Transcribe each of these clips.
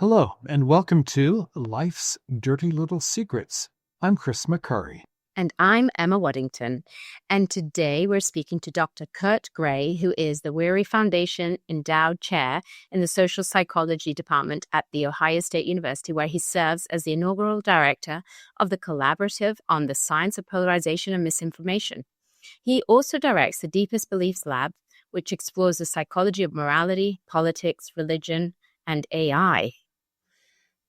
Hello, and welcome to Life's Dirty Little Secrets. I'm Chris McCurry. And I'm Emma Waddington. And today we're speaking to Dr. Kurt Gray, who is the Weary Foundation Endowed Chair in the Social Psychology Department at The Ohio State University, where he serves as the inaugural director of the Collaborative on the Science of Polarization and Misinformation. He also directs the Deepest Beliefs Lab, which explores the psychology of morality, politics, religion, and AI.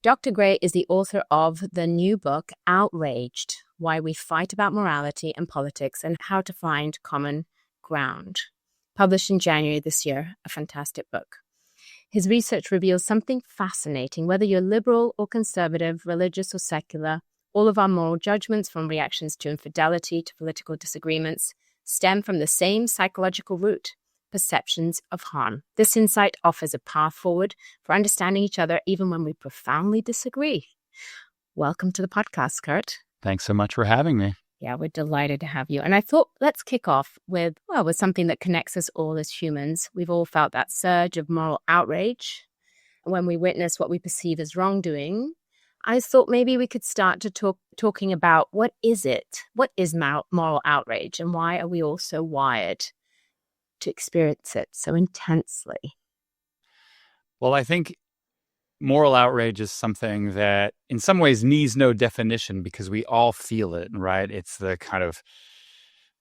Dr. Gray is the author of the new book, Outraged, Why We Fight About Morality and Politics and How to Find Common Ground, published in January this year, a fantastic book. His research reveals something fascinating. Whether you're liberal or conservative, religious or secular, all of our moral judgments, from reactions to infidelity to political disagreements, stem from the same psychological root: perceptions of harm. This insight offers a path forward for understanding each other even when we profoundly disagree. Welcome to the podcast, Kurt. Thanks so much for having me. Yeah, we're delighted to have you. And I thought let's kick off with something that connects us all as humans. We've all felt that surge of moral outrage when we witness what we perceive as wrongdoing. I thought maybe we could start to talking about what is it? What is moral outrage, and why are we all so wired to experience it so intensely? Well, I think moral outrage is something that in some ways needs no definition because we all feel it, right? It's the kind of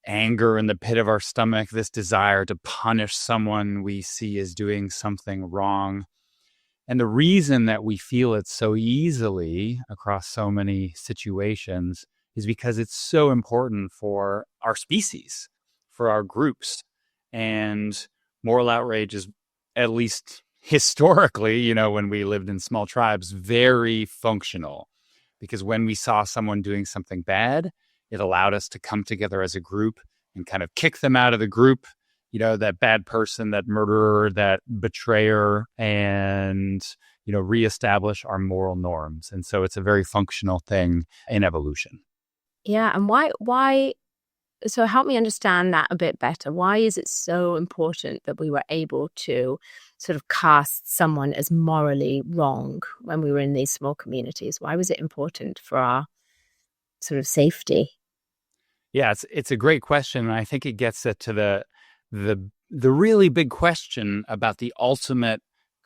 anger in the pit of our stomach, this desire to punish someone we see as doing something wrong. And the reason that we feel it so easily across so many situations is because it's so important for our species, for our groups. And moral outrage is, at least historically, when we lived in small tribes, very functional. Because when we saw someone doing something bad, it allowed us to come together as a group and kind of kick them out of the group, that bad person, that murderer, that betrayer, and, reestablish our moral norms. And so it's a very functional thing in evolution. Yeah. And why? So help me understand that a bit better. Why is it so important that we were able to sort of cast someone as morally wrong when we were in these small communities? Why was it important for our sort of safety? Yeah, it's a great question. And I think it gets it to the really big question about the ultimate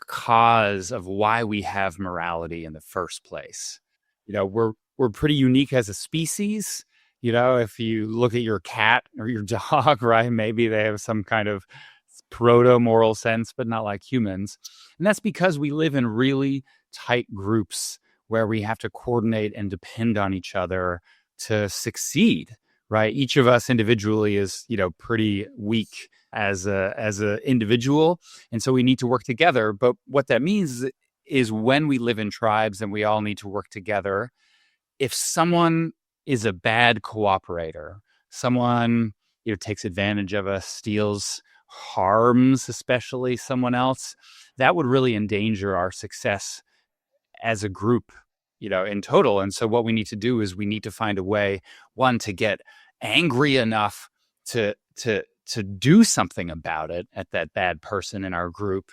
cause of why we have morality in the first place. We're pretty unique as a species. If you look at your cat or your dog, right, maybe they have some kind of proto-moral sense, but not like humans. And that's because we live in really tight groups where we have to coordinate and depend on each other to succeed, right? Each of us individually is, pretty weak as a individual. And so we need to work together. But what that means is when we live in tribes and we all need to work together, if someone is a bad cooperator, someone takes advantage of us, steals, harms especially someone else, that would really endanger our success as a group, in total. And so what we need to do is we need to find a way, one, to get angry enough to do something about it at that bad person in our group.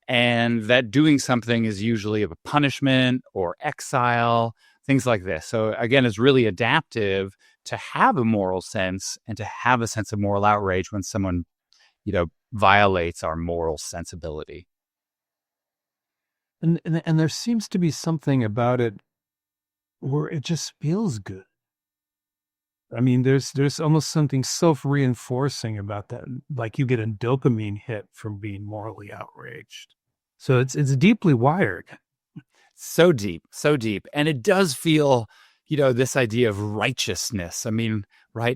And that doing something is usually a punishment or exile, things like this. So again, it's really adaptive to have a moral sense and to have a sense of moral outrage when someone, violates our moral sensibility. And there seems to be something about it where it just feels good. I mean, there's almost something self-reinforcing about that. Like you get a dopamine hit from being morally outraged. So it's deeply wired. So deep. And it does feel, this idea of righteousness. I mean, right,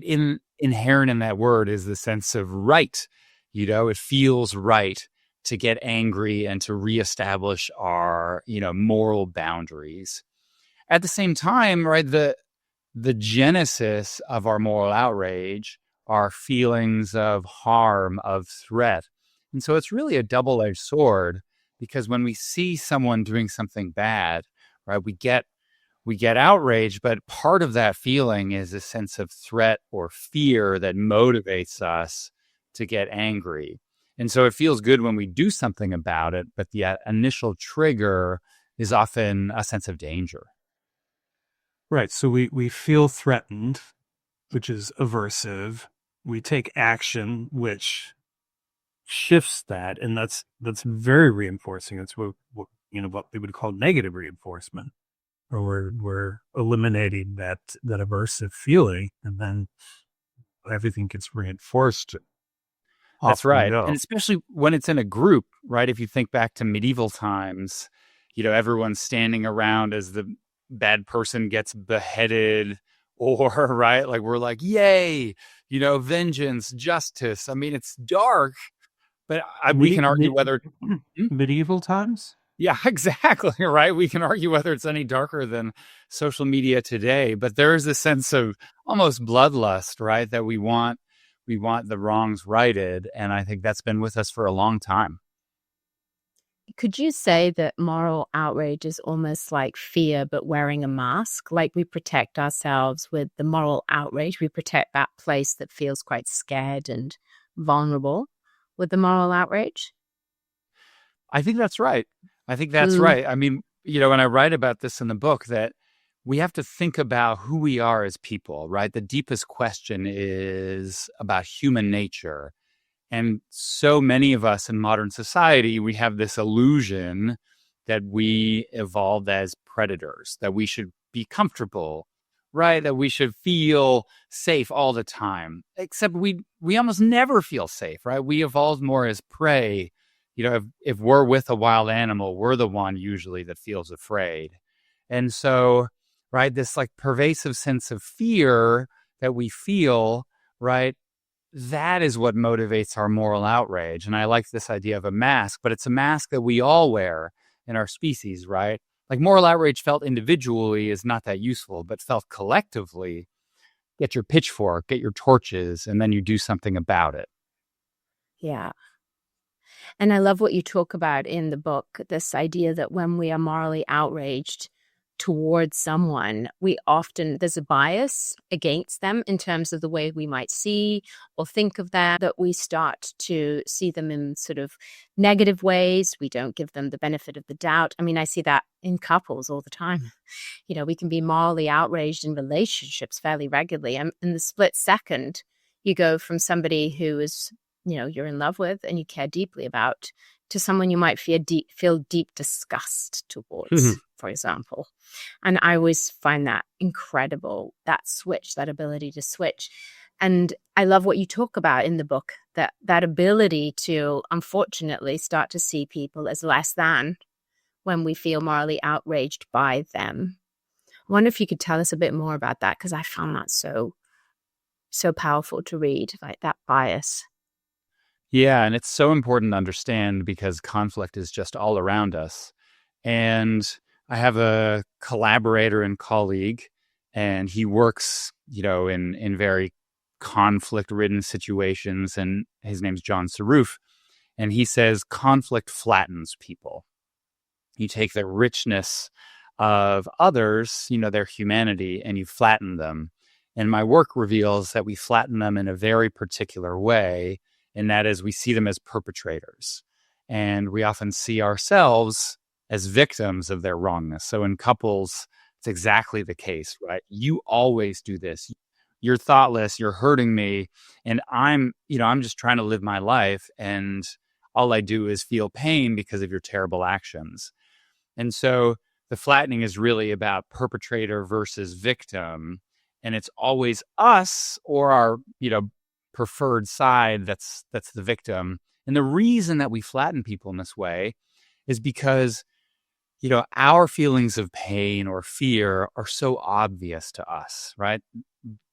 inherent in that word is the sense of right. It feels right to get angry and to reestablish our, moral boundaries. At the same time, right, the genesis of our moral outrage are feelings of harm, of threat. And so it's really a double-edged sword, because when we see someone doing something bad, right, we get outraged, but part of that feeling is a sense of threat or fear that motivates us to get angry. And so it feels good when we do something about it, but the initial trigger is often a sense of danger. Right. So we feel threatened, which is aversive. We take action, which shifts that, and that's very reinforcing. It's what what we would call negative reinforcement, or we're eliminating that aversive feeling, and then everything gets reinforced. That's Off we right. go. And especially when it's in a group, right? If you think back to medieval times, everyone's standing around as the bad person gets beheaded, or, right? Like we're like, yay, vengeance, justice. I mean, it's dark, but we can argue whether. Hmm? Medieval times. Yeah, exactly. Right. We can argue whether it's any darker than social media today, but there is a sense of almost bloodlust, right? That we want the wrongs righted. And I think that's been with us for a long time. Could you say that moral outrage is almost like fear, but wearing a mask? Like we protect ourselves with the moral outrage. We protect that place that feels quite scared and vulnerable with the moral outrage? I think that's right. I mean, when I write about this in the book, that we have to think about who we are as people, right? The deepest question is about human nature. And so many of us in modern society, we have this illusion that we evolved as predators, that we should be comfortable, right? That we should feel safe all the time. Except we almost never feel safe, right? We evolved more as prey. If we're with a wild animal, we're the one usually that feels afraid. And so, right, this like pervasive sense of fear that we feel, right, that is what motivates our moral outrage. And I like this idea of a mask, but it's a mask that we all wear in our species, right? Like moral outrage felt individually is not that useful, but felt collectively, get your pitchfork, get your torches, and then you do something about it. Yeah. And I love what you talk about in the book, this idea that when we are morally outraged towards someone, there's a bias against them in terms of the way we might see or think of them, that we start to see them in sort of negative ways. We don't give them the benefit of the doubt. I mean, I see that in couples all the time. We can be morally outraged in relationships fairly regularly. And in the split second, you go from somebody who is you're in love with and you care deeply about, to someone you might feel deep disgust towards, for example. And I always find that incredible, that ability to switch. And I love what you talk about in the book, that ability to, unfortunately, start to see people as less than when we feel morally outraged by them. I wonder if you could tell us a bit more about that, because I found that so powerful to read, like that bias. Yeah, and it's so important to understand because conflict is just all around us. And I have a collaborator and colleague, and he works, in very conflict-ridden situations, and his name's John Saruf. And he says conflict flattens people. You take the richness of others, their humanity, and you flatten them. And my work reveals that we flatten them in a very particular way, and that is we see them as perpetrators. And we often see ourselves as victims of their wrongness. So in couples, it's exactly the case, right? You always do this. You're thoughtless, you're hurting me, and I'm just trying to live my life, and all I do is feel pain because of your terrible actions. And so the flattening is really about perpetrator versus victim, and it's always us or our, preferred side that's the victim. And the reason that we flatten people in this way is because our feelings of pain or fear are so obvious to us, right?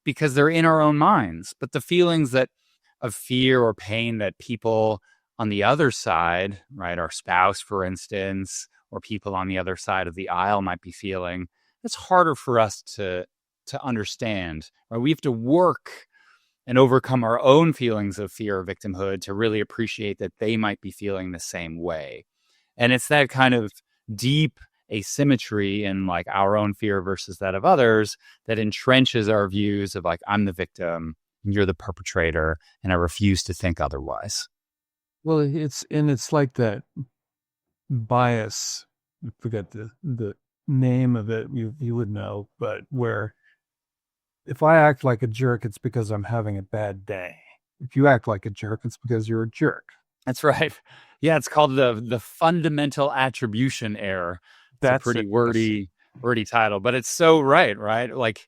Because they're in our own minds. But the feelings of fear or pain that people on the other side, right, our spouse, for instance, or people on the other side of the aisle might be feeling, it's harder for us to understand, right? We have to work and overcome our own feelings of fear or victimhood to really appreciate that they might be feeling the same way. And it's that kind of deep asymmetry in like our own fear versus that of others that entrenches our views of like, I'm the victim and you're the perpetrator, and I refuse to think otherwise. Well, it's like that bias I forget the name of it. You would know, but where if I act like a jerk, it's because I'm having a bad day. If you act like a jerk, it's because you're a jerk. That's right. Yeah, it's called the fundamental attribution error. It's a That's pretty it. wordy title, but it's so right? Like,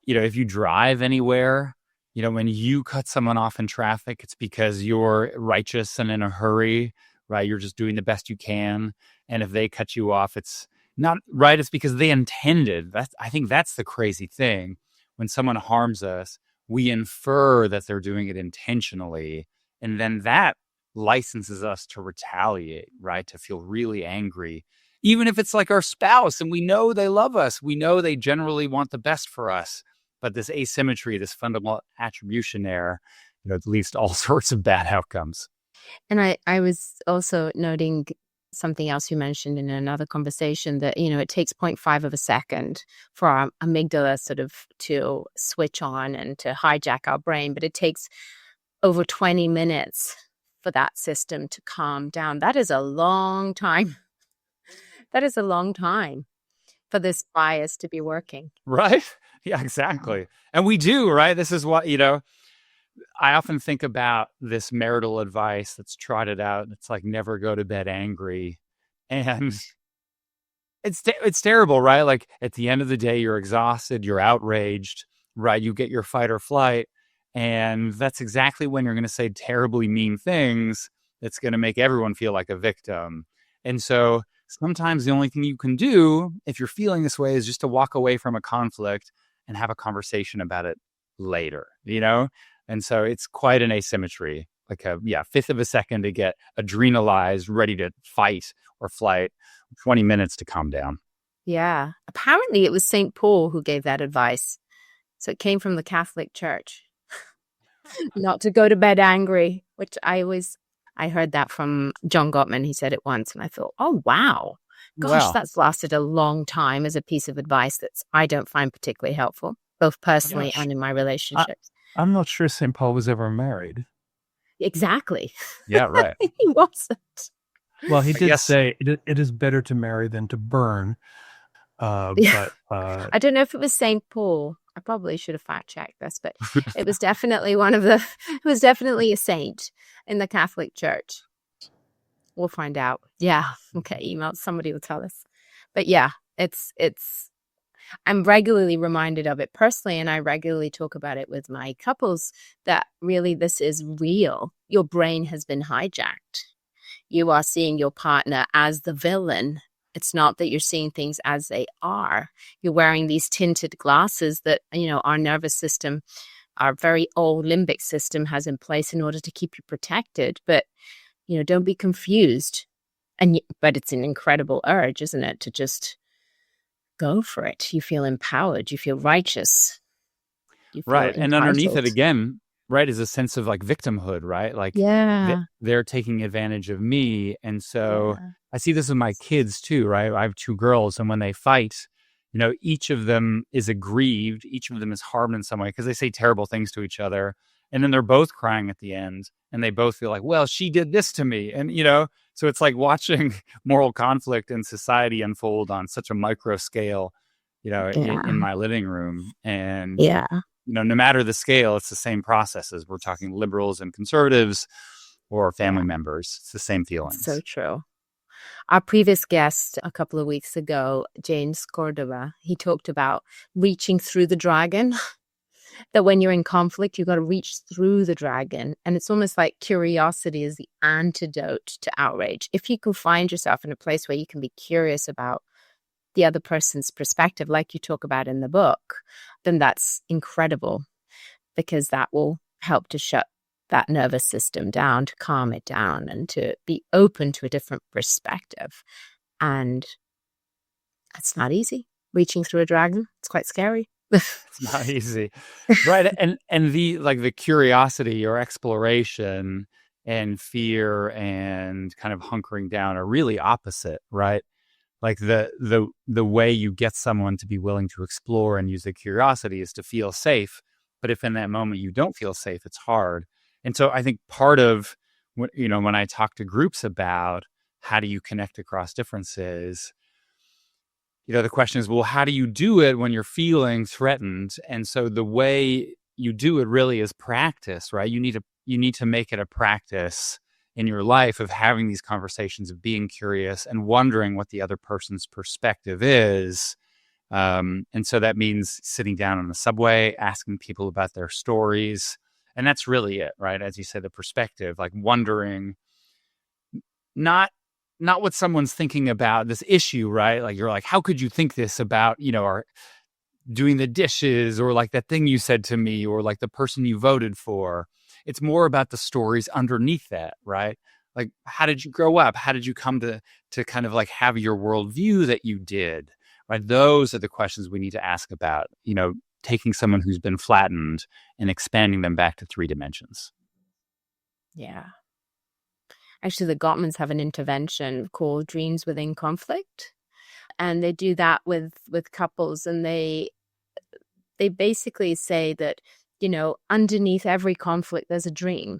if you drive anywhere, when you cut someone off in traffic, it's because you're righteous and in a hurry, right? You're just doing the best you can. And if they cut you off, it's not right. It's because they intended. I think that's the crazy thing. When someone harms us, we infer that they're doing it intentionally. And then that licenses us to retaliate, right? To feel really angry. Even if it's like our spouse and we know they love us, we know they generally want the best for us. But this asymmetry, this fundamental attribution error, it leads to all sorts of bad outcomes. And I was also noting something else you mentioned in another conversation that, it takes 0.5 of a second for our amygdala sort of to switch on and to hijack our brain. But it takes over 20 minutes for that system to calm down. That is a long time. That is a long time for this bias to be working. Right? Yeah, exactly. And we do, right? This is what, I often think about this marital advice that's trotted out. It's like, never go to bed angry. And it's terrible, right? Like at the end of the day, you're exhausted, you're outraged, right? You get your fight or flight. And that's exactly when you're going to say terribly mean things that's going to make everyone feel like a victim. And so sometimes the only thing you can do if you're feeling this way is just to walk away from a conflict and have a conversation about it later, And so it's quite an asymmetry, like a fifth of a second to get adrenalized, ready to fight or flight, 20 minutes to calm down. Yeah. Apparently it was St. Paul who gave that advice. So it came from the Catholic Church. Not to go to bed angry, which I heard that from John Gottman. He said it once and I thought, oh, wow. Gosh, that's lasted a long time as a piece of advice that I don't find particularly helpful, both personally and in my relationships. I'm not sure St. Paul was ever married. Exactly. Yeah, right. He wasn't. Well, he did say it is better to marry than to burn. But I don't know if it was St. Paul. I probably should have fact checked this, but it was definitely it was definitely a saint in the Catholic Church. We'll find out. Yeah. Okay. Email. Somebody will tell us. But yeah, I'm regularly reminded of it personally, and I regularly talk about it with my couples that really this is real. Your brain has been hijacked. You are seeing your partner as the villain. It's not that you're seeing things as they are. You're wearing these tinted glasses that, our nervous system, our very old limbic system has in place in order to keep you protected. But, don't be confused. But it's an incredible urge, isn't it? To just go for it. You feel empowered. You feel righteous. You feel right. And underneath it entitled. Again, right, is a sense of like victimhood, right? Like they're taking advantage of me. And so I see this with my kids too, right? I have two girls, and when they fight, each of them is aggrieved. Each of them is harmed in some way because they say terrible things to each other. And then they're both crying at the end, and they both feel like, well, she did this to me. And, so it's like watching moral conflict in society unfold on such a micro scale, in my living room. And, no matter the scale, it's the same processes. We're talking liberals and conservatives or family members. It's the same feelings. So true. Our previous guest a couple of weeks ago, James Cordova, he talked about reaching through the dragon. That when you're in conflict, you've got to reach through the dragon. And it's almost like curiosity is the antidote to outrage. If you can find yourself in a place where you can be curious about the other person's perspective, like you talk about in the book, then that's incredible, because that will help to shut that nervous system down, to calm it down, and to be open to a different perspective. And it's not easy. Reaching through a dragon, it's quite scary. It's not easy. Right. And the curiosity or exploration and fear and kind of hunkering down are really opposite, right? Like the way you get someone to be willing to explore and use the curiosity is to feel safe. But if in that moment you don't feel safe, it's hard. And so I think part of when I talk to groups about how do you connect across differences? The question is, well, how do you do it when you're feeling threatened? And so the way you do it really is practice, right? You need to make it a practice in your life of having these conversations, of being curious and wondering what the other person's perspective is. And so that means sitting down on the subway, asking people about their stories. And that's really it, right? As you said, the perspective, like wondering not what someone's thinking about this issue, right? Like you're like, how could you think this about, our doing the dishes, or like that thing you said to me, or like the person you voted for. It's more about the stories underneath that, right? Like, how did you grow up? How did you come to kind of like have your worldview that you did, right? Those are the questions we need to ask about, taking someone who's been flattened and expanding them back to 3 dimensions. Yeah. Actually, the Gottmans have an intervention called Dreams Within Conflict. And they do that with couples. And they basically say that, underneath every conflict, there's a dream.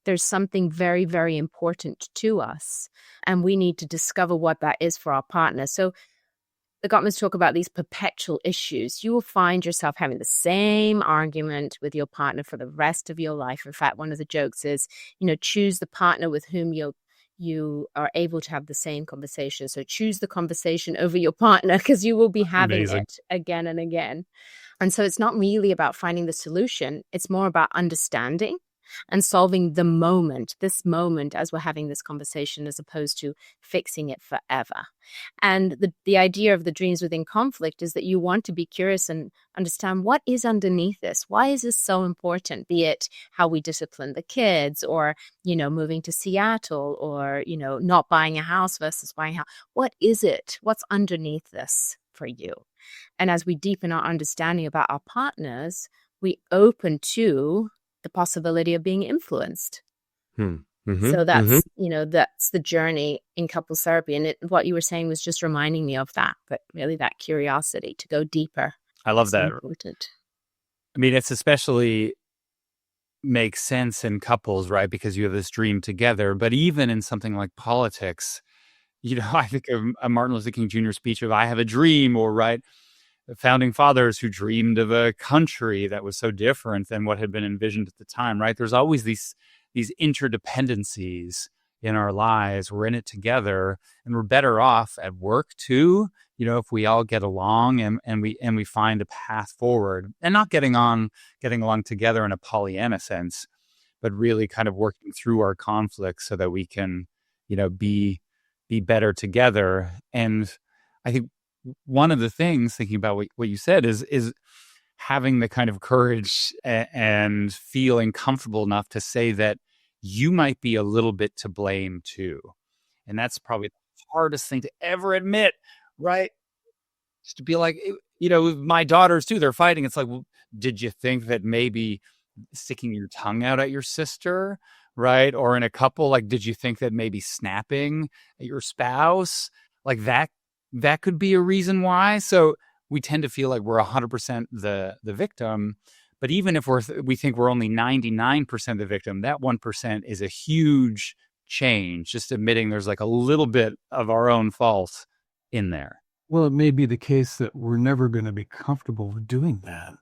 There's something very, very important to us. And we need to discover what that is for our partner. So the Gottmans talk about these perpetual issues. You will find yourself having the same argument with your partner for the rest of your life. In fact, one of the jokes is, choose the partner with whom you are able to have the same conversation. So choose the conversation over your partner, because you will be having it again and again. And so it's not really about finding the solution. It's more about understanding and solving this moment as we're having this conversation, as opposed to fixing it forever. And the idea of the dreams within conflict is that you want to be curious and understand what is underneath this. Why is this so important? Be it how we discipline the kids, or, moving to Seattle, or, not buying a house versus buying a house. What is it? What's underneath this for you? And as we deepen our understanding about our partners, we open to the possibility of being influenced. Mm-hmm. So that's, that's the journey in couples therapy. And what you were saying was just reminding me of that, but really that curiosity to go deeper. I love that. Important. I mean, it's especially makes sense in couples, right? Because you have this dream together. But even in something like politics, I think of a Martin Luther King Jr. speech of, I have a dream, or right, the founding fathers who dreamed of a country that was so different than what had been envisioned at the time, right? There's always these interdependencies in our lives. We're in it together, and we're better off at work too, if we all get along and we find a path forward, and not getting along together in a Pollyanna sense, but really kind of working through our conflicts so that we can, be better together. And I think one of the things, thinking about what you said, is having the kind of courage and feeling comfortable enough to say that you might be a little bit to blame too. And that's probably the hardest thing to ever admit, right? Just to be like, my daughters too, they're fighting. It's like, well, did you think that maybe sticking your tongue out at your sister, right? Or in a couple, like, did you think that maybe snapping at your spouse, like that could be a reason why? So we tend to feel like we're 100% the victim. But even if we think we're only 99% the victim, that 1% is a huge change, just admitting there's like a little bit of our own fault in there. Well, it may be the case that we're never going to be comfortable with doing that,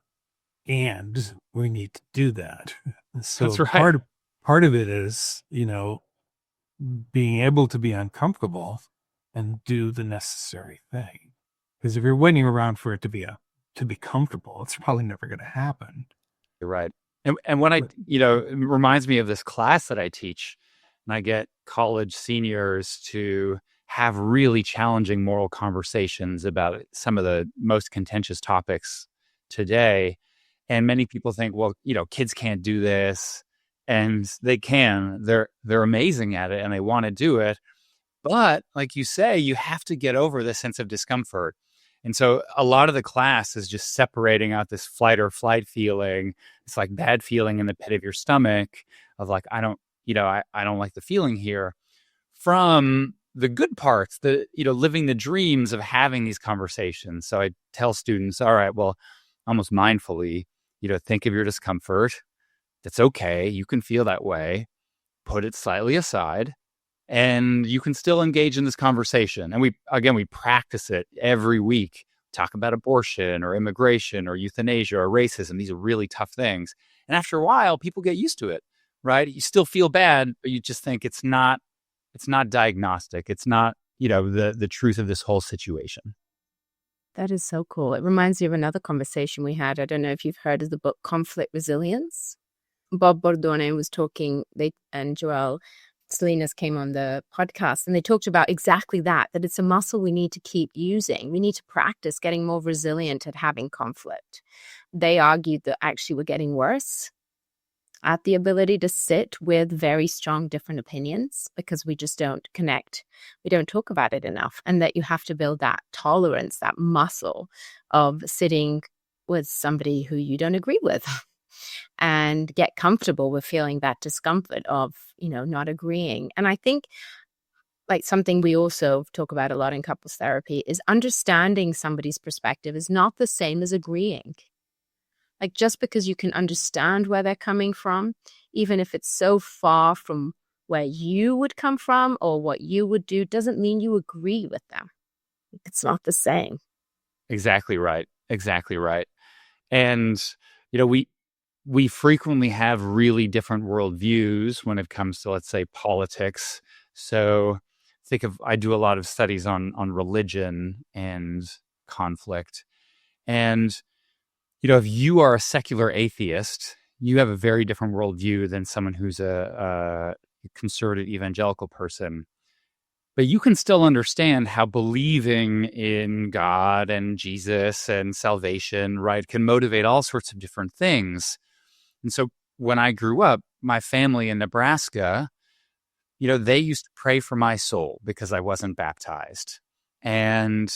and we need to do that. So That's right. Part of it is, being able to be uncomfortable and do the necessary thing. Because if you're waiting around for it to be comfortable, it's probably never going to happen. You're right. And when it reminds me of this class that I teach, and I get college seniors to have really challenging moral conversations about some of the most contentious topics today. And many people think, well, kids can't do this, and they can. They're amazing at it, and they want to do it. But like you say, you have to get over this sense of discomfort. And so a lot of the class is just separating out this flight or flight feeling. It's like bad feeling in the pit of your stomach of like, I don't like the feeling here, from the good parts, living the dreams of having these conversations. So I tell students, all right, well, almost mindfully, think of your discomfort. That's okay. You can feel that way. Put it slightly aside. and you can still engage in this conversation. And we practice it every week. Talk about abortion or immigration or euthanasia or racism. These are really tough things. And after a while, people get used to it, right? You still feel bad, but you just think it's not diagnostic. It's not, the truth of this whole situation. That is so cool. It reminds me of another conversation we had. I don't know if you've heard of the book Conflict Resilience. Bob Bordone was talking, and Joel Salinas came on the podcast, and they talked about exactly that it's a muscle we need to keep using. We need to practice getting more resilient at having conflict. They argued that actually we're getting worse at the ability to sit with very strong different opinions because we just don't connect. We don't talk about it enough, and that you have to build that tolerance, that muscle of sitting with somebody who you don't agree with and get comfortable with feeling that discomfort of, not agreeing. And I think like something we also talk about a lot in couples therapy is understanding somebody's perspective is not the same as agreeing. Like just because you can understand where they're coming from, even if it's so far from where you would come from or what you would do, doesn't mean you agree with them. It's not the same. Exactly right. Exactly right. And, we frequently have really different worldviews when it comes to, let's say, politics. So I do a lot of studies on religion and conflict. And, if you are a secular atheist, you have a very different worldview than someone who's a conservative evangelical person. But you can still understand how believing in God and Jesus and salvation, right, can motivate all sorts of different things. And so when I grew up, my family in Nebraska, they used to pray for my soul because I wasn't baptized. And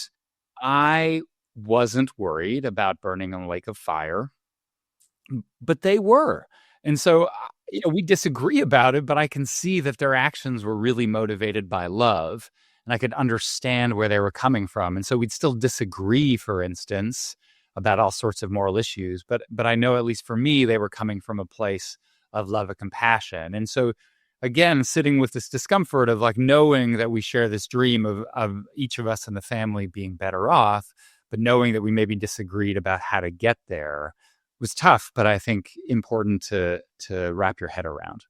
I wasn't worried about burning in a lake of fire, but they were. And so, we disagree about it, but I can see that their actions were really motivated by love, and I could understand where they were coming from. And so we'd still disagree, for instance, about all sorts of moral issues, but I know, at least for me, they were coming from a place of love and compassion. And so again, sitting with this discomfort of like knowing that we share this dream of each of us in the family being better off, but knowing that we maybe disagreed about how to get there was tough, but I think important to wrap your head around.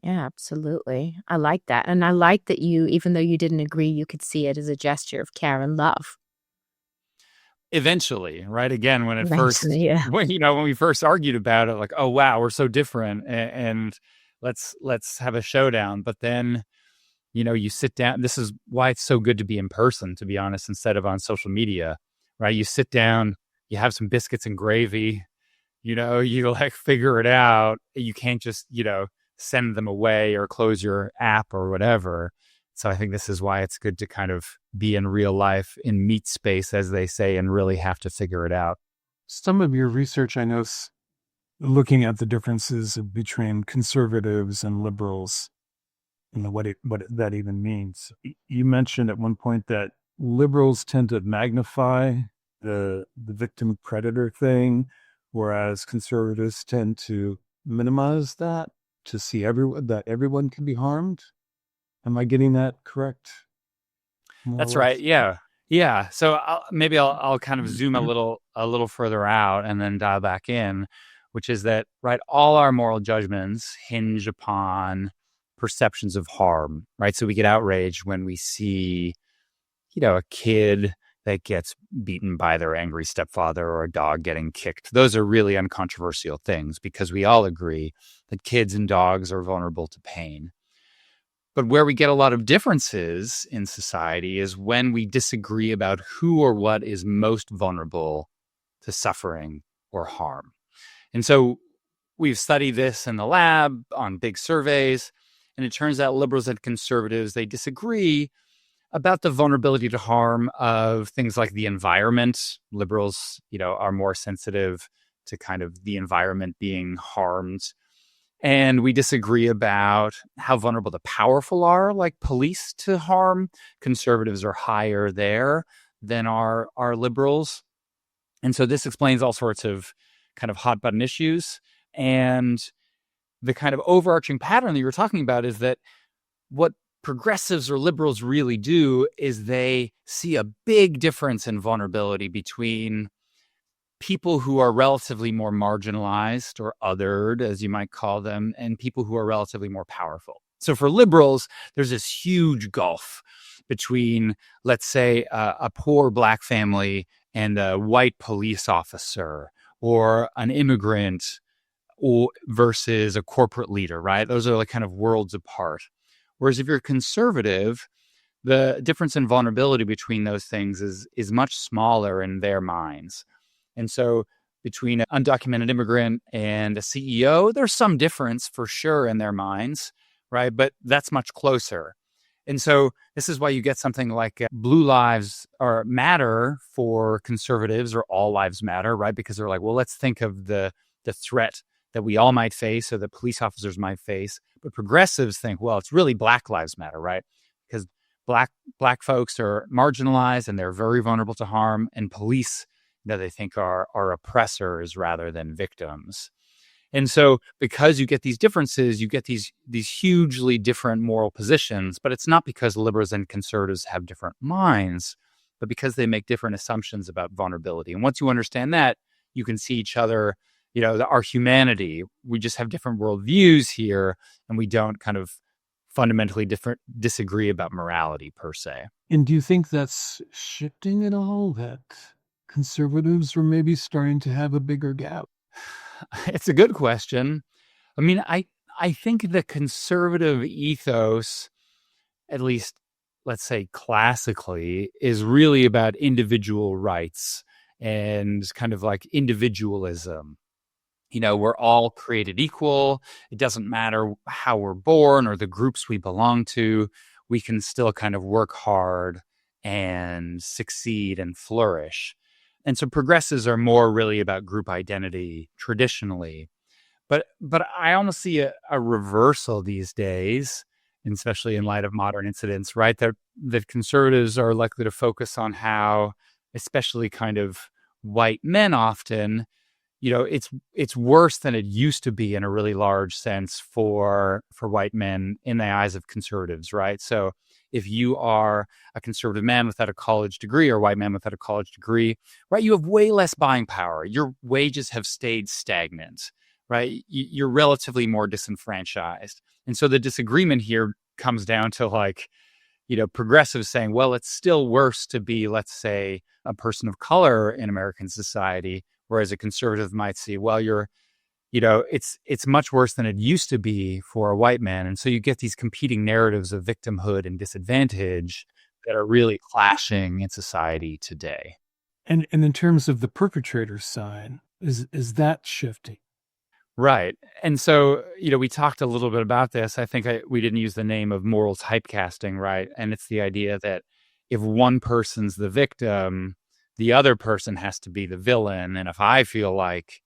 Yeah, absolutely. I like that. And I like that you, even though you didn't agree, you could see it as a gesture of care and love. Eventually, right? Again, when Yeah. when we first argued about it, like, oh wow, we're so different, and let's have a showdown. But then, you sit down. This is why it's so good to be in person, to be honest, instead of on social media, right? You sit down, you have some biscuits and gravy, you like figure it out. You can't just, send them away or close your app or whatever. So I think this is why it's good to kind of be in real life, in meat space, as they say, and really have to figure it out. Some of your research, I know, looking at the differences between conservatives and liberals and what that even means. You mentioned at one point that liberals tend to magnify the victim predator thing, whereas conservatives tend to minimize that, to see that everyone can be harmed. Am I getting that correct? That's right. Yeah. Yeah. So I'll kind of zoom a little further out and then dial back in, which is that, right, all our moral judgments hinge upon perceptions of harm, right? So we get outraged when we see, a kid that gets beaten by their angry stepfather or a dog getting kicked. Those are really uncontroversial things because we all agree that kids and dogs are vulnerable to pain. But where we get a lot of differences in society is when we disagree about who or what is most vulnerable to suffering or harm. And so we've studied this in the lab on big surveys, and it turns out liberals and conservatives, they disagree about the vulnerability to harm of things like the environment. Liberals, are more sensitive to kind of the environment being harmed. And we disagree about how vulnerable the powerful are, like police, to harm. Conservatives are higher there than our liberals. And so this explains all sorts of kind of hot button issues. And the kind of overarching pattern that you were talking about is that what progressives or liberals really do is they see a big difference in vulnerability between people who are relatively more marginalized or othered, as you might call them, and people who are relatively more powerful. So for liberals, there's this huge gulf between, let's say, a poor Black family and a white police officer, or an immigrant versus a corporate leader, right? Those are like kind of worlds apart. Whereas if you're conservative, the difference in vulnerability between those things is much smaller in their minds. And so between an undocumented immigrant and a CEO, there's some difference for sure in their minds, right? But that's much closer. And so this is why you get something like blue lives or matter for conservatives, or all lives matter, right? Because they're like, well, let's think of the threat that we all might face, or that police officers might face. But progressives think, well, it's really Black lives matter, right? Because Black folks are marginalized and they're very vulnerable to harm, and police that they think are oppressors rather than victims. And so because you get these differences, you get these hugely different moral positions, but it's not because liberals and conservatives have different minds, but because they make different assumptions about vulnerability. And once you understand that, you can see each other, our humanity. We just have different worldviews here, and we don't kind of fundamentally disagree about morality per se. And do you think that's shifting at all, that conservatives are maybe starting to have a bigger gap? It's a good question. I mean, I think the conservative ethos, at least let's say classically, is really about individual rights and kind of like individualism. We're all created equal. It doesn't matter how we're born or the groups we belong to. We can still kind of work hard and succeed and flourish. And so progressives are more really about group identity traditionally. But I almost see a reversal these days, especially in light of modern incidents, right? That conservatives are likely to focus on how, especially kind of white men often, it's worse than it used to be in a really large sense for white men in the eyes of conservatives, right? So if you are a conservative man without a college degree, or a white man without a college degree, right, you have way less buying power. Your wages have stayed stagnant, right? You're relatively more disenfranchised. And so the disagreement here comes down to progressives saying, well, it's still worse to be, let's say, a person of color in American society, whereas a conservative might see, well, it's much worse than it used to be for a white man. And so you get these competing narratives of victimhood and disadvantage that are really clashing in society today. And in terms of the perpetrator side, is that shifting? Right. And so, we talked a little bit about this. I think we didn't use the name of moral typecasting, right? And it's the idea that if one person's the victim, the other person has to be the villain. And if I feel like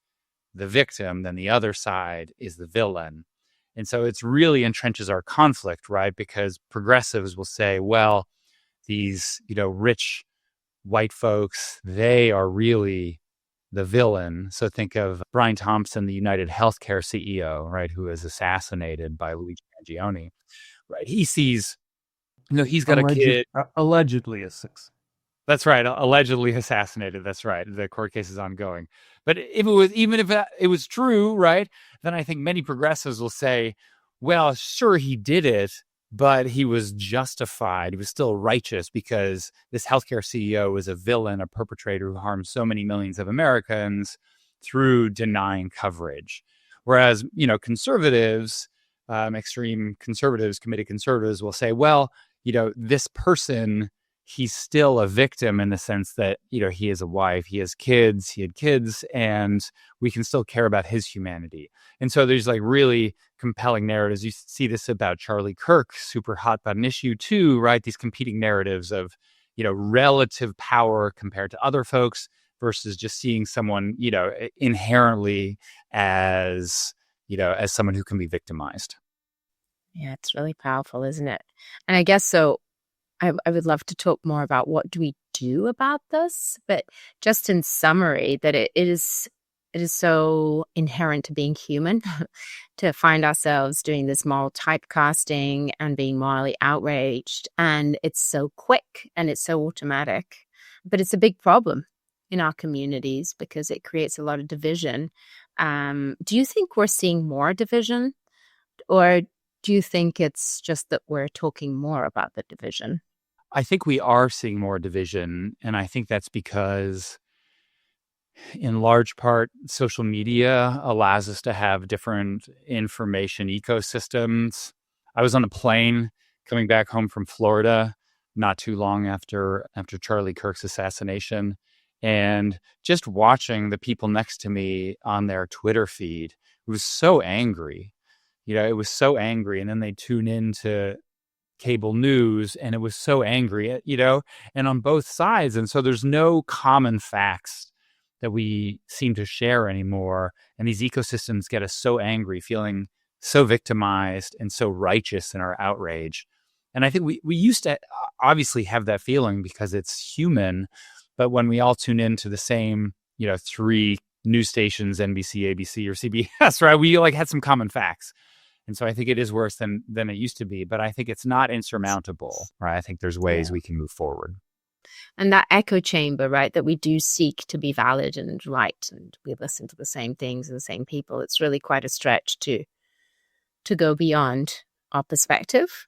the victim, then the other side is the villain. And so it's really entrenches our conflict, right? Because progressives will say, well, these, rich white folks, they are really the villain. So think of Brian Thompson, the United Healthcare CEO, right, who was assassinated by Luigi Mangione, right? He sees, he's got a kid. Allegedly a six. That's right. Allegedly assassinated. That's right. The court case is ongoing. But if it was true, right, then I think many progressives will say, well, sure, he did it, but he was justified. He was still righteous because this healthcare CEO is a villain, a perpetrator who harmed so many millions of Americans through denying coverage. Whereas, conservatives, extreme conservatives, committed conservatives will say, well, this person, he's still a victim in the sense that, he has a wife, he has kids, he had kids, and we can still care about his humanity. And so there's really compelling narratives. You see this about Charlie Kirk, super hot button issue too, right? These competing narratives of, relative power compared to other folks versus just seeing someone, inherently as someone who can be victimized. Yeah, it's really powerful, isn't it? And I guess so. I would love to talk more about what do we do about this, but just in summary, that it is It is so inherent to being human to find ourselves doing this moral typecasting and being morally outraged. And it's so quick and it's so automatic. But it's a big problem in our communities because it creates a lot of division. Do you think we're seeing more division, or do you think it's just that we're talking more about the division? I think we are seeing more division, and I think that's because in large part, social media allows us to have different information ecosystems. I was on a plane coming back home from Florida not too long after Charlie Kirk's assassination, and just watching the people next to me on their Twitter feed, it was so angry. It was so angry, and then they tune into cable news, and it was so angry, and on both sides. And so there's no common facts that we seem to share anymore. And these ecosystems get us so angry, feeling so victimized and so righteous in our outrage. And I think we used to obviously have that feeling because it's human. But when we all tune into the same, 3 news stations, NBC, ABC, or CBS, right, we had some common facts. And so I think it is worse than it used to be, but I think it's not insurmountable, right? I think there's ways we can move forward. And that echo chamber, right, that we do seek to be valid and right, and we listen to the same things and the same people. It's really quite a stretch to go beyond our perspective,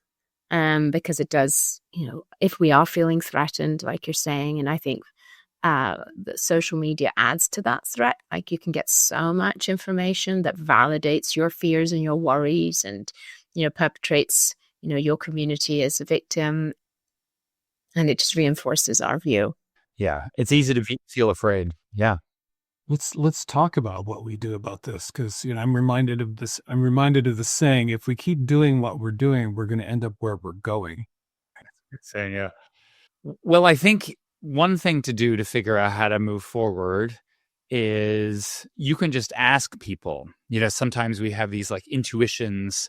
because it does, if we are feeling threatened, like you're saying, and I think that social media adds to that threat. Like, you can get so much information that validates your fears and your worries, and perpetrates your community as a victim, and it just reinforces our view. Yeah, it's easy to feel afraid. Yeah. Let's talk about what we do about this, because I'm reminded of this. I'm reminded of the saying: if we keep doing what we're doing, we're going to end up where we're going. Good saying, yeah. Well, I think one thing to do to figure out how to move forward is you can just ask people. Sometimes we have these intuitions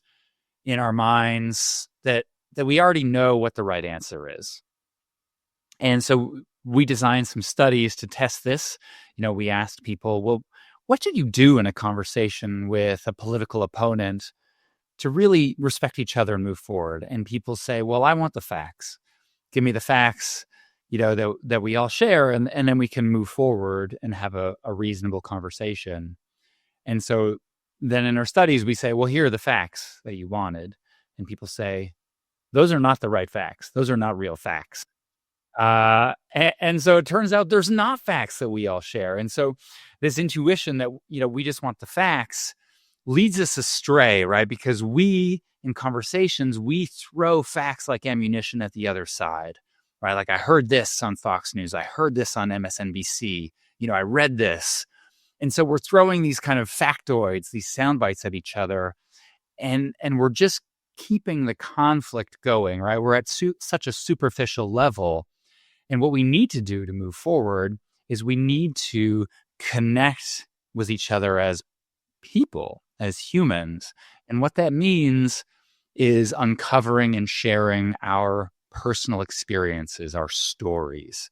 in our minds that we already know what the right answer is. And so we designed some studies to test this. We asked people, well, what should you do in a conversation with a political opponent to really respect each other and move forward? And people say, well, I want the facts. Give me the facts, that we all share, and then we can move forward and have a reasonable conversation. And so then in our studies, we say, well, here are the facts that you wanted. And people say, those are not the right facts. Those are not real facts. And so it turns out there's not facts that we all share. And so this intuition that, we just want the facts leads us astray, right? Because we, in conversations, we throw facts like ammunition at the other side, right? Like, I heard this on Fox News. I heard this on MSNBC. I read this. And so we're throwing these kind of factoids, these sound bites at each other. And we're just keeping the conflict going, right? We're at such a superficial level. And what we need to do to move forward is we need to connect with each other as people, as humans. And what that means is uncovering and sharing our personal experiences, our stories.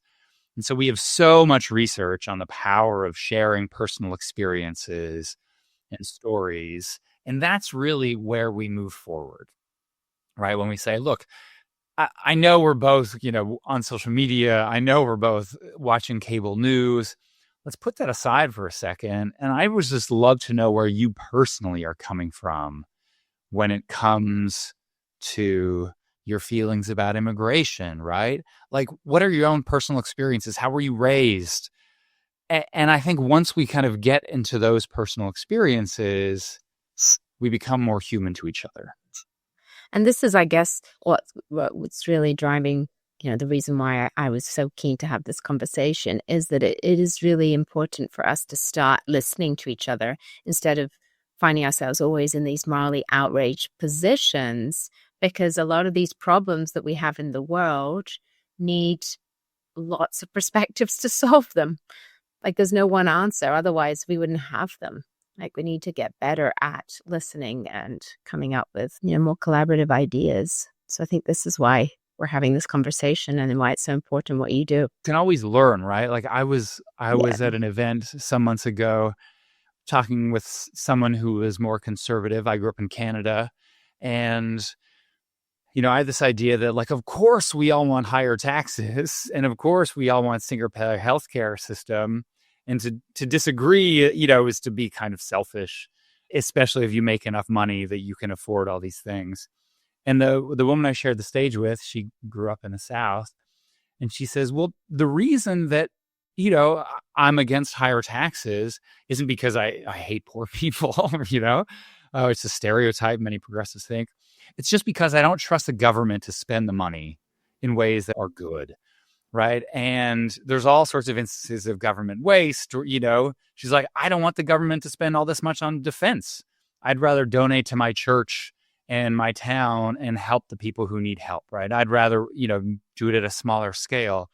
And so we have so much research on the power of sharing personal experiences and stories. And that's really where we move forward, right? When we say, look, I know we're both, on social media. I know we're both watching cable news. Let's put that aside for a second. And I would just love to know where you personally are coming from when it comes to your feelings about immigration, right? Like, what are your own personal experiences? How were you raised? And I think once we kind of get into those personal experiences, we become more human to each other. And this is, I guess, what's really driving, the reason why I was so keen to have this conversation is that it is really important for us to start listening to each other instead of finding ourselves always in these morally outraged positions, because a lot of these problems that we have in the world need lots of perspectives to solve them. Like, there's no one answer. Otherwise, we wouldn't have them. Like, we need to get better at listening and coming up with, more collaborative ideas. So I think this is why we're having this conversation and why it's so important what you do. You can always learn, right? Like, I was at an event some months ago, talking with someone who is more conservative. I grew up in Canada, and I had this idea that, like, of course we all want higher taxes, and of course we all want single-payer healthcare system, and to disagree, is to be kind of selfish, especially if you make enough money that you can afford all these things. And the woman I shared the stage with, she grew up in the South, and she says, "Well, the reason that I'm against higher taxes isn't because I hate poor people, it's a stereotype many progressives think. It's just because I don't trust the government to spend the money in ways that are good, right? And there's all sorts of instances of government waste, She's like, I don't want the government to spend all this much on defense. I'd rather donate to my church and my town and help the people who need help, right? I'd rather, do it at a smaller scale."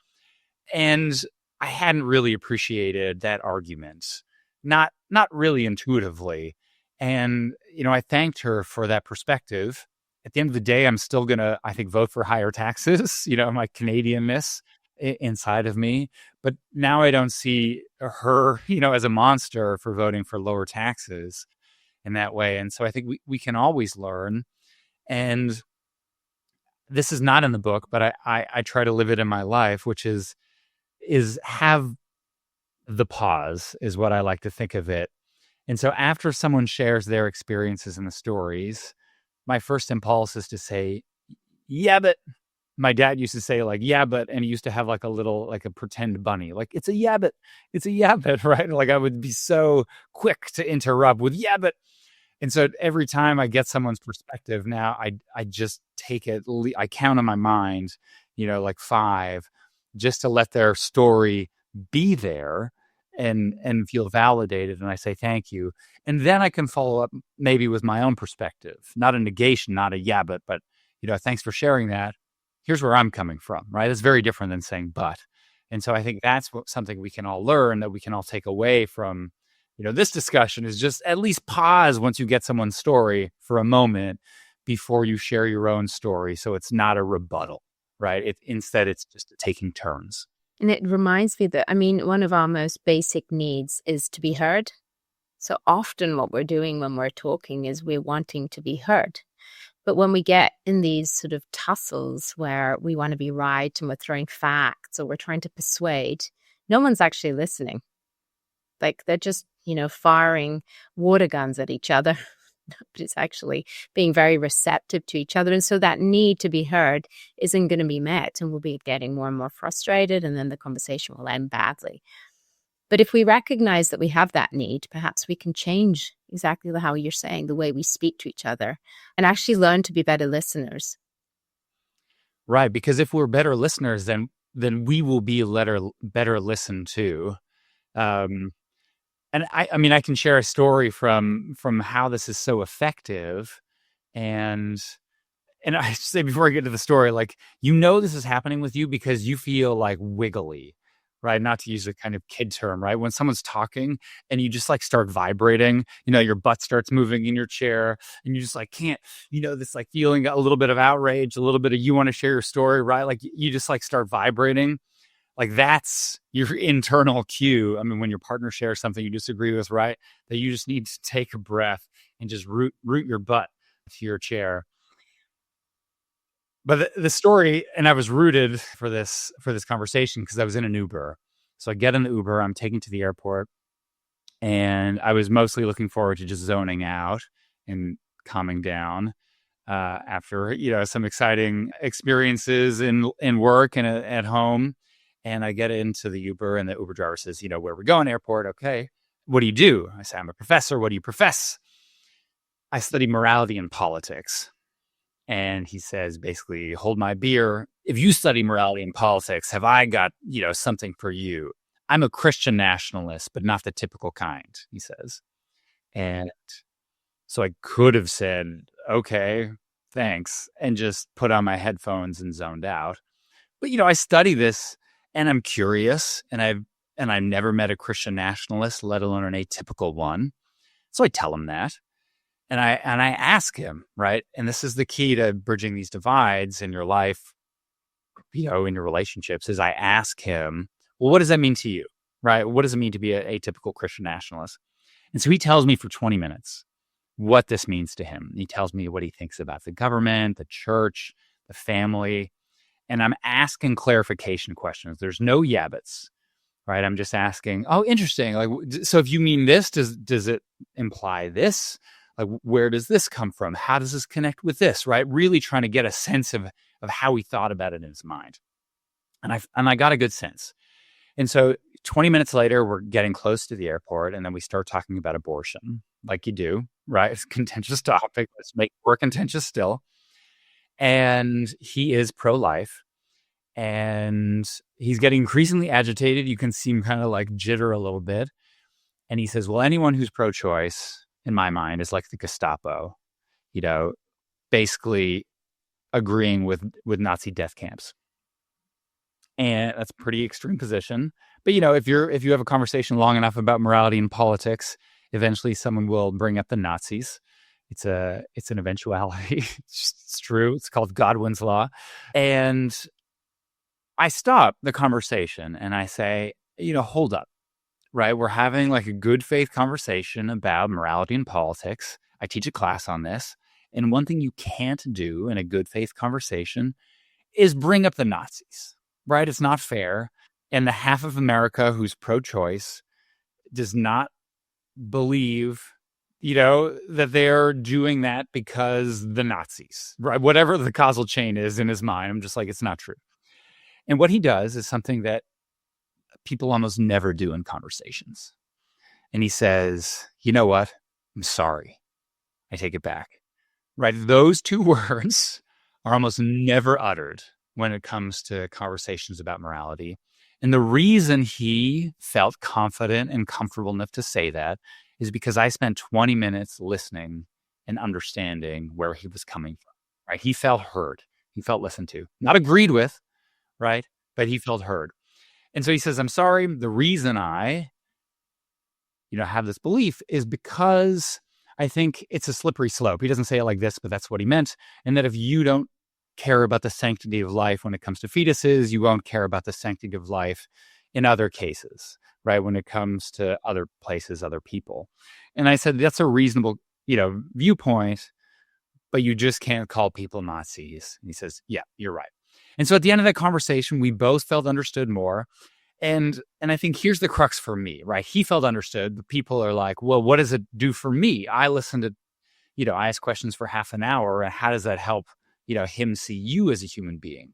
And I hadn't really appreciated that argument, not really intuitively. And, I thanked her for that perspective. At the end of the day, I'm still going to, I think, vote for higher taxes, my Canadianness inside of me. But now I don't see her, as a monster for voting for lower taxes in that way. And so I think we can always learn. And this is not in the book, but I try to live it in my life, which is have the pause, is what I like to think of it. And so after someone shares their experiences in the stories, my first impulse is to say, yeah, but my dad used to say, like, yeah, but, and he used to have like a little, like a pretend bunny, like, it's a yeah, but, right? Like, I would be so quick to interrupt with, yeah, but. And so every time I get someone's perspective now, I just take it, I count on my mind, like 5, just to let their story be there and feel validated. And I say, thank you. And then I can follow up maybe with my own perspective, not a negation, not a yeah, but, thanks for sharing that. Here's where I'm coming from, right? It's very different than saying, but. And so I think that's something we can all learn, that we can all take away from, this discussion, is just at least pause once you get someone's story for a moment before you share your own story. So it's not a rebuttal, right? Instead, it's just taking turns. And it reminds me that, one of our most basic needs is to be heard. So often what we're doing when we're talking is we're wanting to be heard. But when we get in these sort of tussles where we want to be right and we're throwing facts or we're trying to persuade, no one's actually listening. Like, they're just, firing water guns at each other. Nobody's actually being very receptive to each other. And so that need to be heard isn't going to be met, and we'll be getting more and more frustrated, and then the conversation will end badly. But if we recognize that we have that need, perhaps we can change exactly how you're saying, the way we speak to each other, and actually learn to be better listeners. Right. Because if we're better listeners, then we will be better listened to. And I can share a story from how this is so effective. And I say, before I get to the story, like, this is happening with you because you feel like wiggly, right? Not to use a kind of kid term, right? When someone's talking and you just like start vibrating, your butt starts moving in your chair, and you just like can't, this like feeling a little bit of outrage, a little bit of you want to share your story, right? Like, you just like start vibrating. Like, that's your internal cue. When your partner shares something you disagree with, right, that you just need to take a breath and just root your butt to your chair. But the story, and I was rooted for this conversation because I was in an Uber. So I get in the Uber, I'm taken to the airport, and I was mostly looking forward to just zoning out and calming down after some exciting experiences in work and at home. And I get into the Uber, and the Uber driver says, where are we going? Airport. Okay. What do you do? I say, I'm a professor. What do you profess? I study morality and politics. And he says, basically, hold my beer. If you study morality and politics, have I got, something for you? I'm a Christian nationalist, but not the typical kind, he says. And so I could have said, okay, thanks, and just put on my headphones and zoned out. But, I study this, and I'm curious, and I've never met a Christian nationalist, let alone an atypical one. So I tell him that. And I ask him, right? And this is the key to bridging these divides in your life, in your relationships, is I ask him, well, what does that mean to you, right? What does it mean to be an atypical Christian nationalist? And so he tells me for 20 minutes what this means to him. He tells me what he thinks about the government, the church, the family. And I'm asking clarification questions. There's no yabbits, right? I'm just asking, oh, interesting. Like, so if you mean this, does it imply this? Like, where does this come from? How does this connect with this, right? Really trying to get a sense of how he thought about it in his mind. And I got a good sense. And so 20 minutes later, we're getting close to the airport, and then we start talking about abortion, like you do, right? It's a contentious topic. Let's make it more contentious still. And he is pro-life, and he's getting increasingly agitated. You can see him kind of like jitter a little bit. And he says, well, anyone who's pro-choice, in my mind, is like the Gestapo, basically agreeing with Nazi death camps. And that's a pretty extreme position. But, if you have a conversation long enough about morality and politics, eventually someone will bring up the Nazis. It's an eventuality. It's true. It's called Godwin's law. And I stop the conversation and I say, hold up, right? We're having like a good faith conversation about morality and politics. I teach a class on this. And one thing you can't do in a good faith conversation is bring up the Nazis, right? It's not fair. And the half of America who's pro-choice does not believe, that they're doing that because the Nazis, right? Whatever the causal chain is in his mind, I'm just like, it's not true. And what he does is something that people almost never do in conversations. And he says, you know what? I'm sorry. I take it back. Right? Those two words are almost never uttered when it comes to conversations about morality. And the reason he felt confident and comfortable enough to say that is because I spent 20 minutes listening and understanding where he was coming from, right? He felt heard. He felt listened to, not agreed with, right? But he felt heard. And so he says, I'm sorry. The reason I, have this belief is because I think it's a slippery slope. He doesn't say it like this, but that's what he meant. And that if you don't care about the sanctity of life when it comes to fetuses, you won't care about the sanctity of life in other cases, right? When it comes to other places, other people. And I said, that's a reasonable, viewpoint, but you just can't call people Nazis. And he says, yeah, you're right. And so at the end of that conversation, we both felt understood more. And I think here's the crux for me, right? He felt understood. The people are like, well, what does it do for me? I listened to, I asked questions for half an hour. And how does that help, him see you as a human being?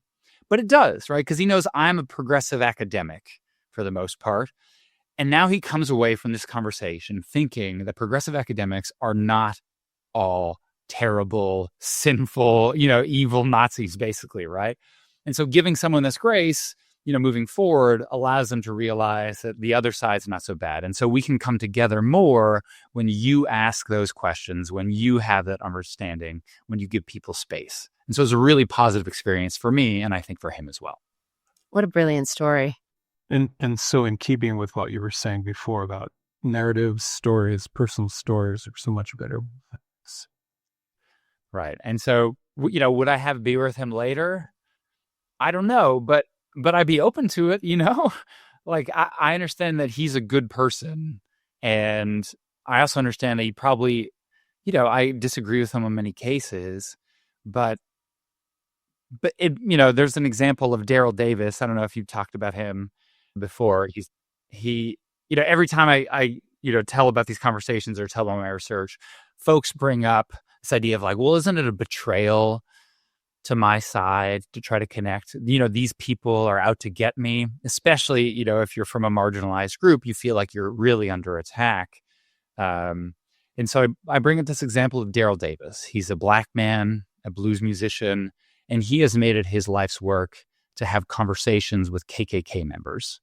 But it does, right? Because he knows I'm a progressive academic for the most part. And now he comes away from this conversation thinking that progressive academics are not all terrible, sinful, evil Nazis, basically, right? And so giving someone this grace, moving forward allows them to realize that the other side's not so bad. And so we can come together more when you ask those questions, when you have that understanding, when you give people space. And so it's a really positive experience for me, and I think for him as well. What a brilliant story. And so in keeping with what you were saying before about narratives, stories, personal stories are so much better. Right. And so, would I have a beer with him later? I don't know, but I'd be open to it, Like, I understand that he's a good person. And I also understand that he probably, I disagree with him in many cases. But it, there's an example of Daryl Davis. I don't know if you've talked about him before. He, every time I tell about these conversations or tell about my research, folks bring up this idea of like, well, isn't it a betrayal to my side to try to connect? These people are out to get me, especially, if you're from a marginalized group, you feel like you're really under attack. And so I bring up this example of Daryl Davis. He's a Black man, a blues musician, and he has made it his life's work to have conversations with KKK members,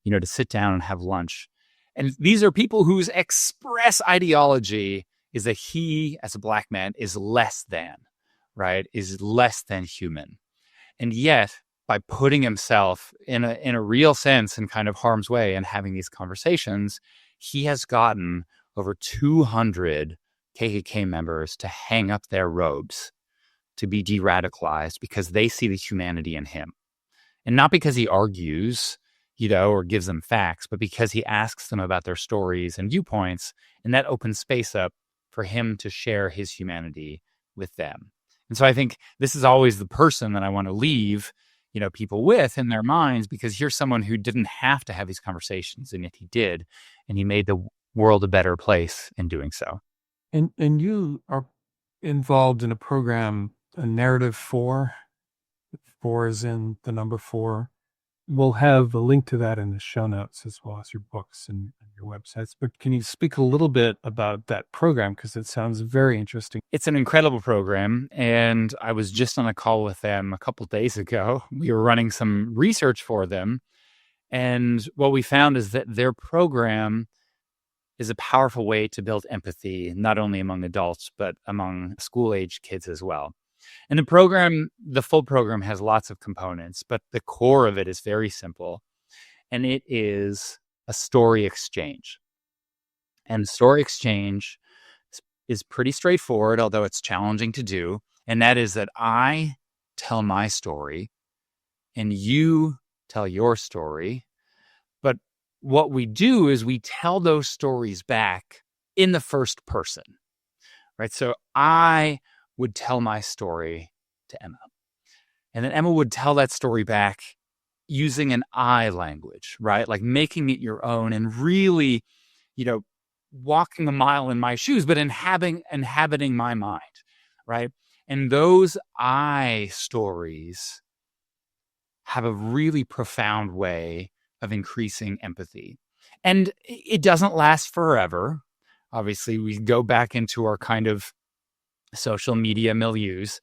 to sit down and have lunch. And these are people whose express ideology is that he, as a Black man, is less than, right, is less than human. And yet, by putting himself in a real sense in kind of harm's way and having these conversations, he has gotten over 200 KKK members to hang up their robes, to be de-radicalized because they see the humanity in him. And not because he argues, or gives them facts, but because he asks them about their stories and viewpoints, and that opens space up for him to share his humanity with them. And so I think this is always the person that I want to leave, people with in their minds, because here's someone who didn't have to have these conversations, and yet he did, and he made the world a better place in doing so. And you are involved in a program, a narrative 4. 4 is in the number 4. We'll have a link to that in the show notes, as well as your books and your websites. But can you speak a little bit about that program? Because it sounds very interesting. It's an incredible program. And I was just on a call with them a couple of days ago. We were running some research for them. And what we found is that their program is a powerful way to build empathy, not only among adults, but among school-age kids as well. And the full program has lots of components, but the core of it is very simple. And it is a story exchange. And story exchange is pretty straightforward, although it's challenging to do. And that is that I tell my story and you tell your story. But what we do is we tell those stories back in the first person, right? So I would tell my story to Emma. And then Emma would tell that story back using an I language, right? Like making it your own and really, walking a mile in my shoes, but inhabiting my mind, right? And those I stories have a really profound way of increasing empathy. And it doesn't last forever. Obviously, we go back into our kind of social media milieus,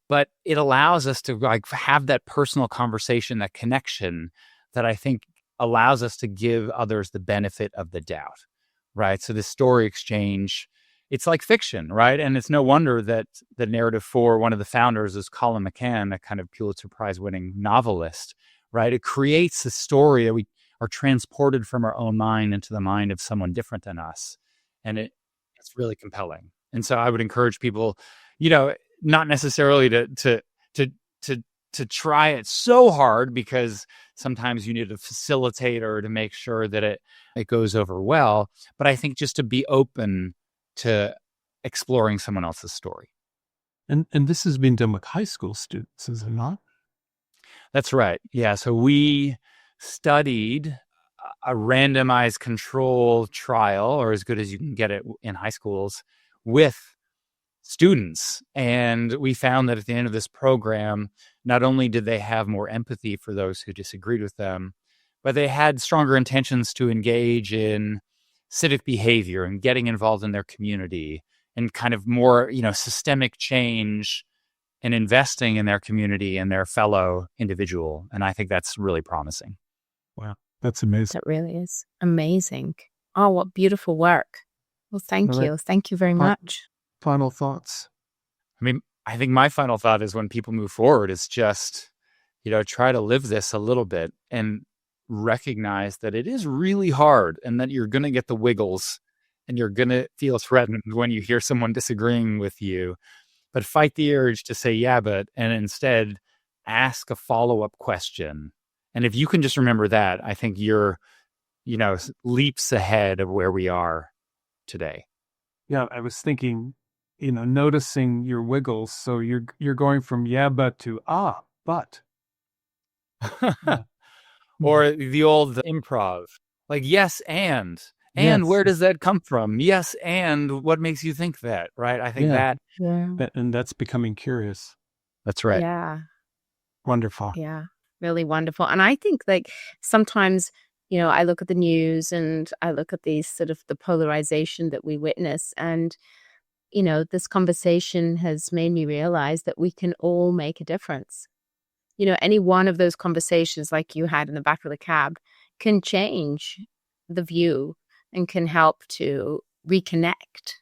but it allows us to have that personal conversation, that connection that I think allows us to give others the benefit of the doubt, right? So this story exchange, it's like fiction, right? And it's no wonder that the narrative 4, one of the founders is Colin McCann, a kind of Pulitzer Prize winning novelist, right? It creates a story that we are transported from our own mind into the mind of someone different than us. And it's really compelling. And so I would encourage people, not necessarily to try it so hard, because sometimes you need a facilitator to make sure that it goes over well. But I think just to be open to exploring someone else's story. And this has been done with high school students, is it not? That's right. Yeah. So we studied a randomized control trial, or as good as you can get it in high schools, with students. And we found that at the end of this program, not only did they have more empathy for those who disagreed with them, but they had stronger intentions to engage in civic behavior and getting involved in their community and kind of more, systemic change and investing in their community and their fellow individual. And I think that's really promising. Wow, that's amazing. That really is amazing. Oh, what beautiful work. Well, thank you. Thank you very much. Final thoughts? I mean, I think my final thought is when people move forward is just, try to live this a little bit and recognize that it is really hard and that you're going to get the wiggles and you're going to feel threatened when you hear someone disagreeing with you. But fight the urge to say, yeah, but, and instead ask a follow-up question. And if you can just remember that, I think you're, leaps ahead of where we are today. Yeah, I was thinking, noticing your wiggles. So you're going from yeah, but to but. Yeah. Or the old improv, like yes, and yes. Where does that come from? Yes, and what makes you think that, right? I think and that's becoming curious. That's right. Yeah. Wonderful. Yeah, really wonderful. And I think sometimes, I look at the news and I look at these sort of the polarization that we witness, and this conversation has made me realize that we can all make a difference. Any one of those conversations like you had in the back of the cab can change the view and can help to reconnect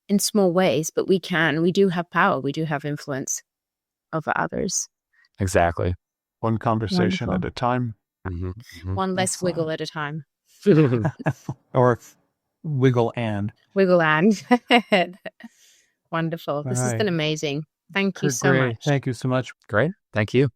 in small ways, but we do have power. We do have influence over others. Exactly. One conversation at a time. Mm-hmm. Mm-hmm. One less wiggle at a time. Or wiggle and. Wiggle and. Wonderful. This has been amazing. Thank you so much. Thank you so much. Great. Thank you.